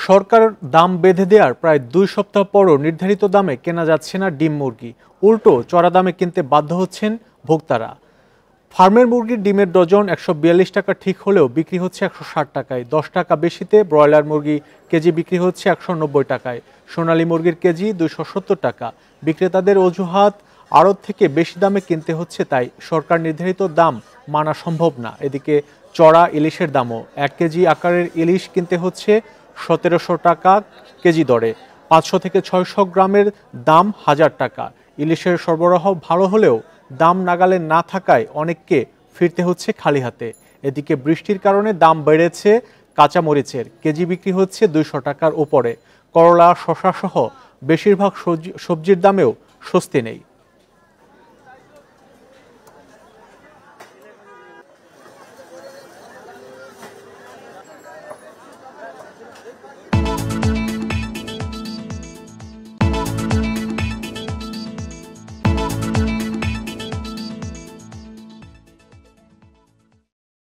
সরকার দাম বেঁধে দেওয়ার প্রায় ২ সপ্তাহ পরও নির্ধারিত দামে কেনা যাচ্ছে না ডিম মুরগি। উল্টো চড়া দামে কিনতে বাধ্য হচ্ছেন ভোক্তারা। ফার্মের মুরগির ডিমের ডজন ১৪২ টাকা ঠিক হলেও বিক্রি হচ্ছে ১৬০ টাকায়। ১০ টাকা বেশিতে ব্রয়লার মুরগি কেজি বিক্রি হচ্ছে ১৯০ টাকায়। সোনালী মুরগির কেজি ২৭০ টাকা। বিক্রেতাদের অজুহাত, আড়ত থেকে বেশি দামে কিনতে হচ্ছে, তাই সরকার নির্ধারিত দাম মানা সম্ভব না। এদিকে চড়া ইলিশের দামও। ১ কেজি আকারের ইলিশ কিনতে হচ্ছে ১৭০০ টাকা কেজি দরে। ৫০০ থেকে ৬০০ গ্রামের দাম ১০০০ টাকা। ইলিশের সরবরাহ ভালো হলেও দাম নাগালে না থাকায় অনেককে ফিরতে হচ্ছে খালি হাতে। এদিকে বৃষ্টির কারণে দাম বেড়েছে কাঁচামরিচের। কেজি বিক্রি হচ্ছে ২০০ টাকার ওপরে। করলা, শসা সহ বেশিরভাগ সবজির দামেও স্বস্তি নেই।